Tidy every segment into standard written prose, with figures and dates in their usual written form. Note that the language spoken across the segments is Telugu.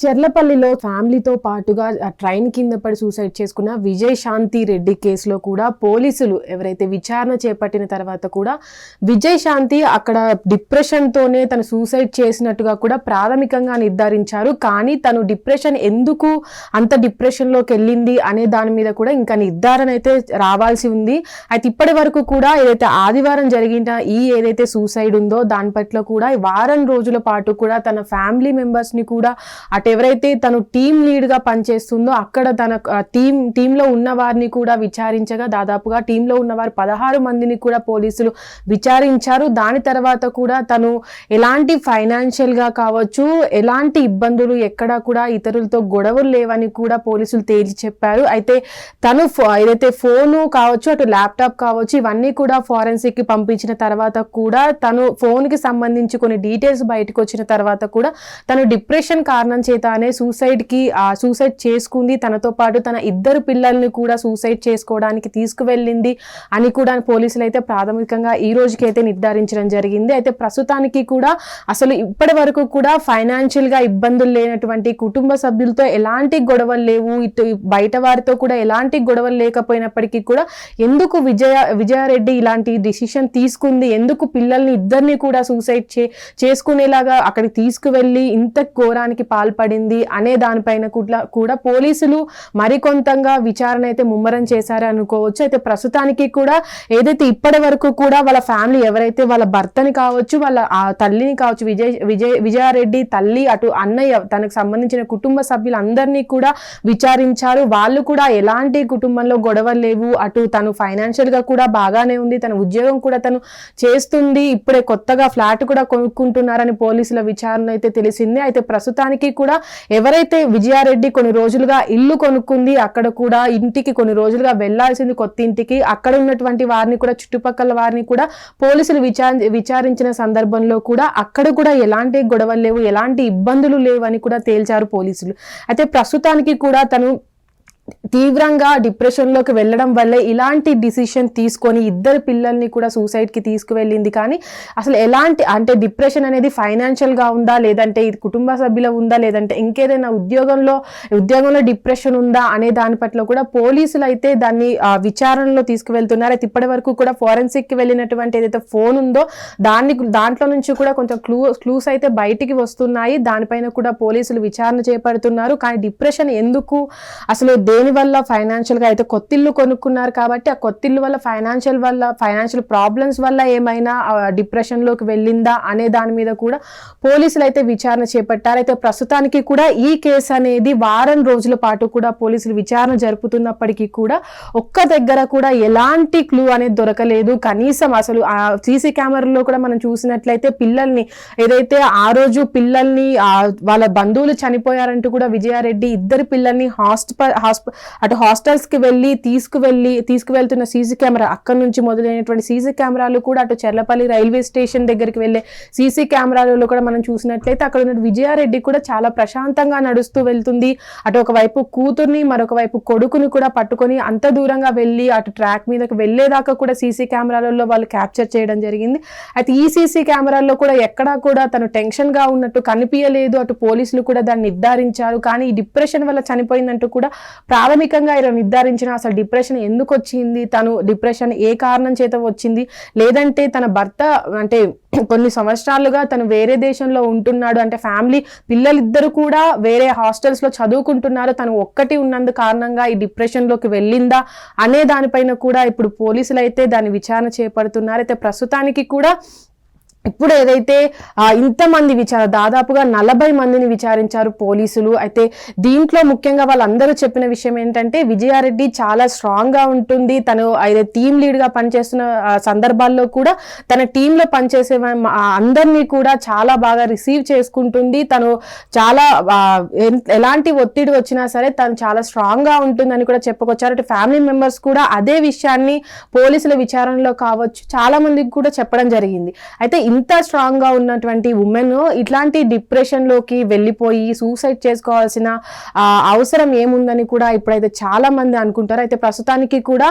చెర్లపల్లిలో ఫ్యామిలీతో పాటుగా ట్రైన్ కింద పడి సూసైడ్ చేసుకున్న విజయశాంతి రెడ్డి కేసులో కూడా పోలీసులు ఎవరైతే విచారణ చేపట్టిన తర్వాత కూడా విజయశాంతి అక్కడ డిప్రెషన్తోనే తను సూసైడ్ చేసినట్టుగా కూడా ప్రాథమికంగా నిర్ధారించారు. కానీ తను డిప్రెషన్ ఎందుకు అంత డిప్రెషన్లోకి వెళ్ళింది అనే దాని మీద కూడా ఇంకా నిర్ధారణ అయితే రావాల్సి ఉంది. అయితే ఇప్పటి వరకు కూడా ఏదైతే ఆదివారం జరిగిన ఏదైతే సూసైడ్ ఉందో దాని పట్ల కూడా వారం రోజుల పాటు కూడా తన ఫ్యామిలీ మెంబర్స్ని కూడా అటు ఎవరైతే తను టీమ్ లీడ్గా పనిచేస్తుందో అక్కడ తన టీంలో ఉన్న వారిని కూడా విచారించగా దాదాపుగా టీంలో ఉన్నవారు 16 మందిని కూడా పోలీసులు విచారించారు. దాని తర్వాత కూడా తను ఎలాంటి ఫైనాన్షియల్గా కావచ్చు, ఎలాంటి ఇబ్బందులు ఎక్కడా కూడా ఇతరులతో గొడవలు లేవని కూడా పోలీసులు తేల్చి చెప్పారు. అయితే తను ఏదైతే ఫోను కావచ్చు, అటు ల్యాప్టాప్ కావచ్చు, ఇవన్నీ కూడా ఫారెన్సిక్కి పంపించిన తర్వాత కూడా తను ఫోన్కి సంబంధించి కొన్ని డీటెయిల్స్ బయటకు వచ్చిన తర్వాత కూడా తను డిప్రెషన్ కారణం చేతనే సూసైడ్ చేసుకుంది. తనతో పాటు తన 2 పిల్లల్ని కూడా సూసైడ్ చేసుకోవడానికి తీసుకువెళ్ళింది అని కూడా పోలీసులు అయితే ప్రాథమికంగా ఈ రోజుకి అయితే నిర్ధారించడం జరిగింది. అయితే ప్రస్తుతానికి కూడా అసలు ఇప్పటి వరకు కూడా ఫైనాన్షియల్ గా ఇబ్బందులు లేనటువంటి కుటుంబ సభ్యులతో ఎలాంటి గొడవలు లేవు, ఇటు బయట వారితో కూడా ఎలాంటి గొడవలు లేకపోయినప్పటికీ కూడా ఎందుకు విజయారెడ్డి ఇలాంటి డిసిషన్ తీసుకుంది, ఎందుకు పిల్లల్ని 2 కూడా సూసైడ్ చేసుకునేలాగా అక్కడికి తీసుకువెళ్ళి ఇంత ఘోరానికి పాల్పడింది అనే దానిపైన కూడా పోలీసులు మరికొంతంగా విచారణ అయితే ముమ్మరం చేశారు అనుకోవచ్చు. అయితే ప్రస్తుతానికి కూడా ఏదైతే ఇప్పటి వరకు కూడా వాళ్ళ ఫ్యామిలీ ఎవరైతే వాళ్ళ భర్తని కావచ్చు, వాళ్ళ తల్లిని కావచ్చు, విజయారెడ్డి తల్లి, అటు అన్నయ్య, తనకు సంబంధించిన కుటుంబ సభ్యులందరినీ కూడా విచారించారు. వాళ్ళు కూడా ఎలాంటి కుటుంబంలో గొడవలు లేవు, అటు తను ఫైనాన్షియల్ గా కూడా బాగానే ఉంది, తన ఉద్యోగం కూడా తను చేస్తుంది, ఇప్పుడే కొత్తగా ఫ్లాట్ కూడా కొనుక్కుంటున్నారని పోలీసుల విచారణ అయితే తెలిసింది. అయితే ప్రస్తుతానికి కూడా ఎవరైతే విజయారెడ్డి కొన్ని రోజులుగా ఇల్లు కొనుక్కుంది, అక్కడ కూడా ఇంటికి కొన్ని రోజులుగా వెళ్లాల్సింది కొత్త ఇంటికి, అక్కడ ఉన్నటువంటి వారిని కూడా చుట్టుపక్కల వారిని కూడా పోలీసులు విచారించిన సందర్భంలో కూడా అక్కడ కూడా ఎలాంటి గొడవలు లేవు, ఎలాంటి ఇబ్బందులు లేవు అని కూడా తేల్చారు పోలీసులు. అయితే ప్రస్తుతానికి కూడా తను తీవ్రంగా డిప్రెషన్లోకి వెళ్ళడం వల్లే ఇలాంటి డిసిషన్ తీసుకొని 2 పిల్లల్ని కూడా సూసైడ్కి తీసుకువెళ్ళింది. కానీ అసలు ఎలాంటి అంటే డిప్రెషన్ అనేది ఫైనాన్షియల్గా ఉందా, లేదంటే ఇది కుటుంబ సభ్యుల ఉందా, లేదంటే ఇంకేదైనా ఉద్యోగంలో డిప్రెషన్ ఉందా అనే దాని పట్ల కూడా పోలీసులు అయితే దాన్ని విచారణలో తీసుకువెళ్తున్నారు. అయితే ఇప్పటి వరకు కూడా ఫోరెన్సిక్కి వెళ్ళినటువంటి ఏదైతే ఫోన్ ఉందో దాంట్లో నుంచి కూడా కొంచెం క్లూస్ అయితే బయటికి వస్తున్నాయి. దానిపైన కూడా పోలీసులు విచారణ చేపడుతున్నారు. కానీ డిప్రెషన్ ఎందుకు, అసలు దేని వల్ల, ఫైనాన్షియల్ గా అయితే కొత్తిల్లు కొనుక్కున్నారు కాబట్టి ఆ కొత్తిల్లు వల్ల ఫైనాన్షియల్ ప్రాబ్లమ్స్ వల్ల ఏమైనా డిప్రెషన్ లోకి వెళ్ళిందా అనే దాని మీద కూడా పోలీసులు అయితే విచారణ చేపట్టారు. అయితే ప్రస్తుతానికి కూడా ఈ కేసు అనేది వారం రోజుల పాటు కూడా పోలీసులు విచారణ జరుపుతున్నప్పటికీ కూడా ఒక్క దగ్గర కూడా ఎలాంటి క్లూ అనేది దొరకలేదు. కనీసం అసలు ఆ సీసీ కెమెరాలో కూడా మనం చూసినట్లయితే పిల్లల్ని ఏదైతే ఆ రోజు పిల్లల్ని వాళ్ళ బంధువులు చనిపోయారంటూ కూడా విజయారెడ్డి 2 పిల్లల్ని అటు హాస్టల్స్ కి తీసుకువెళ్తున్న సీసీ కెమెరా, అక్కడ నుంచి మొదలైనటువంటి సీసీ కెమెరాలు కూడా అటు చెర్లపల్లి రైల్వే స్టేషన్ దగ్గరికి వెళ్లే సీసీ కెమెరాలలో కూడా మనం చూసినట్లయితే అక్కడ ఉన్న విజయారెడ్డి కూడా చాలా ప్రశాంతంగా నడుస్తూ వెళ్తుంది. అటు ఒకవైపు కూతుర్ని, మరొక వైపు కొడుకుని కూడా పట్టుకొని అంత దూరంగా వెళ్ళి అటు ట్రాక్ మీదకి వెళ్లేదాకా కూడా సీసీ కెమెరాలలో వాళ్ళు క్యాప్చర్ చేయడం జరిగింది. అయితే ఈ సీసీ కెమెరాల్లో కూడా ఎక్కడా కూడా తను టెన్షన్ గా ఉన్నట్టు కనిపించలేదు. అటు పోలీసులు కూడా దాన్ని నిర్ధారించారు. కానీ ఈ డిప్రెషన్ వల్ల చనిపోయిందంటూ కూడా ప్రాథమికంగా ఇలా నిర్ధారించిన అసలు డిప్రెషన్ ఎందుకు వచ్చింది, తను డిప్రెషన్ ఏ కారణం చేత వచ్చింది, లేదంటే తన భర్త అంటే కొన్ని సంవత్సరాలుగా తను వేరే దేశంలో ఉంటున్నాడు, అంటే ఫ్యామిలీ పిల్లలిద్దరు కూడా వేరే హాస్టల్స్ లో చదువుకుంటున్నారు, తను ఒక్కటి ఉన్నందు కారణంగా ఈ డిప్రెషన్ లోకి వెళ్ళిందా అనే దానిపైన కూడా ఇప్పుడు పోలీసులు అయితే దాన్ని విచారణ చేపడుతున్నారు. అయితే ప్రస్తుతానికి కూడా ఇప్పుడు ఏదైతే ఇంతమంది దాదాపుగా 40 మందిని విచారించారు పోలీసులు. అయితే దీంట్లో ముఖ్యంగా వాళ్ళందరూ చెప్పిన విషయం ఏంటంటే విజయారెడ్డి చాలా స్ట్రాంగ్ గా ఉంటుంది, తను అయితే టీమ్ లీడ్ గా పనిచేస్తున్న సందర్భాల్లో కూడా తన టీంలో పనిచేసే అందరినీ కూడా చాలా బాగా రిసీవ్ చేసుకుంటుంది, తను చాలా ఎలాంటి ఒత్తిడి వచ్చినా సరే తను చాలా స్ట్రాంగ్ గా ఉంటుందని కూడా చెప్పుకొచ్చారు. అంటే ఫ్యామిలీ మెంబర్స్ కూడా అదే విషయాన్ని పోలీసుల విచారణలో కావచ్చు చాలా మందికి కూడా చెప్పడం జరిగింది. అయితే ఇంత స్ట్రాంగ్ గా ఉన్నటువంటి ఉమెన్ ఇట్లాంటి డిప్రెషన్ లోకి వెళ్ళిపోయి సూసైడ్ చేసుకోవాల్సిన అవసరం ఏముందని కూడా ఇప్పుడైతే చాలా మంది అనుకుంటారు. అయితే ప్రస్తుతానికి కూడా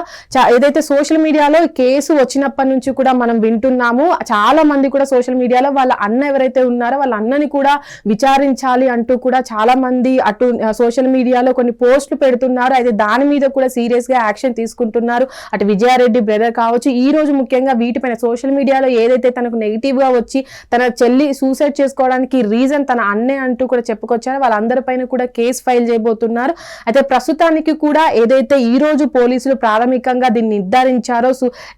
ఏదైతే సోషల్ మీడియాలో కేసు వచ్చినప్పటి నుంచి కూడా మనం వింటున్నాము, చాలా మంది కూడా సోషల్ మీడియాలో వాళ్ళ అన్న ఎవరైతే ఉన్నారో వాళ్ళ అన్నని కూడా విచారించాలి అంటూ కూడా చాలా మంది అటు సోషల్ మీడియాలో కొన్ని పోస్టులు పెడుతున్నారు. అయితే దాని మీద కూడా సీరియస్ గా యాక్షన్ తీసుకుంటున్నారు. అటు విజయారెడ్డి బ్రదర్ కావచ్చు, ఈ రోజు ముఖ్యంగా వీటిపైన సోషల్ మీడియాలో ఏదైతే తనకు నెగిటివ్ గా వచ్చి తన చెల్లి సూసైడ్ చేసుకోవడానికి రీజన్ తన అన్నే అంటూ కూడా చెప్పుకొచ్చారో వాళ్ళందరిపైన కూడా కేసు ఫైల్ చేయబోతున్నారు. అయితే ప్రస్తుతానికి కూడా ఏదైతే ఈ రోజు పోలీసులు ప్రాథమికంగా దీన్ని నిర్ధారించారో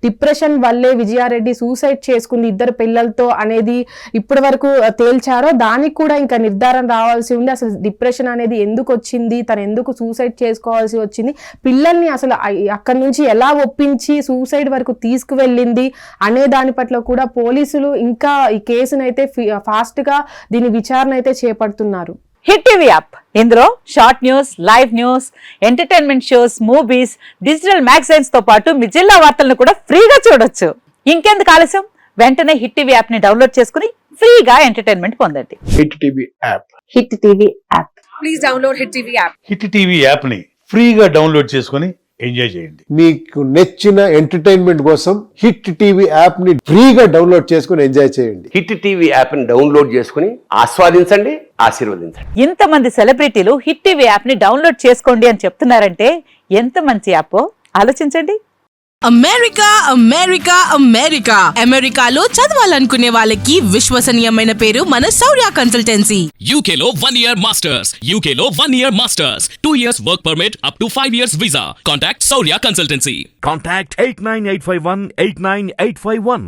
డిప్రెషన్ వల్లే విజయారెడ్డి సూసైడ్ చేసుకుంది ఇద్దరు పిల్లలతో అనేది ఇప్పటి వరకు తేల్చారో దానికి కూడా ఇంకా నిర్ధారణ రావాల్సి ఉంది. అసలు డిప్రెషన్ అనేది ఎందుకు వచ్చింది, తను ఎందుకు సూసైడ్ చేసుకోవాల్సి వచ్చింది, పిల్లల్ని అసలు అక్కడి నుంచి ఎలా ఒప్పించి సూసైడ్ వరకు తీసుకువెళ్ళింది అనే దాని పట్ల కూడా పోలీసులు ఇంకా ఈ కేసునైతే ఫాస్ట్ గా దీని విచారణ అయితే చేపడుతున్నారు. హిట్ టీవీ యాప్, ఇందులో short news, live news, entertainment shows, movies, digital magazines తో పాటు మీ జిల్లా వార్తలను కూడా ఫ్రీగా చూడొచ్చు. ఇంకెందుకు ఆలస్యం, వెంటనే హిట్ టీవీ యాప్ ని డౌన్లోడ్ చేసుకుని ఫ్రీగా ఎంటర్టైన్మెంట్ పొందండి. Hit TV app. Hit TV app. Please download hit TV app. Hit TV app ని ఫ్రీగా డౌన్లోడ్ చేసుకుని ఎంజాయ్ చేయండి. మీకు నచ్చిన ఎంటర్టైన్మెంట్ కోసం హిట్ టీవీ యాప్ ని ఫ్రీగా డౌన్లోడ్ చేసుకుని ఎంజాయ్ చేయండి. హిట్ టీవీ యాప్ ని డౌన్లోడ్ చేసుకుని ఆస్వాదించండి, ఆశీర్వదించండి. ఇంతమంది సెలబ్రిటీలు హిట్ టీవీ యాప్ ని డౌన్లోడ్ చేసుకోండి అని చెప్తున్నారంటే ఎంత మంచి యాప్ ఆలోచించండి. అమెరికా అమెరికా అమెరికా అమెరికాలో చదవాలనుకునే వాళ్ళకి విశ్వసనీయమైన పేరు మన శౌర్య కన్సల్టెన్సీ. UK లో 1 year masters, UK లో 1 year masters, 2 years work permit up to 5 years visa. Contact Saurya Consultancy. Contact 89851 89851.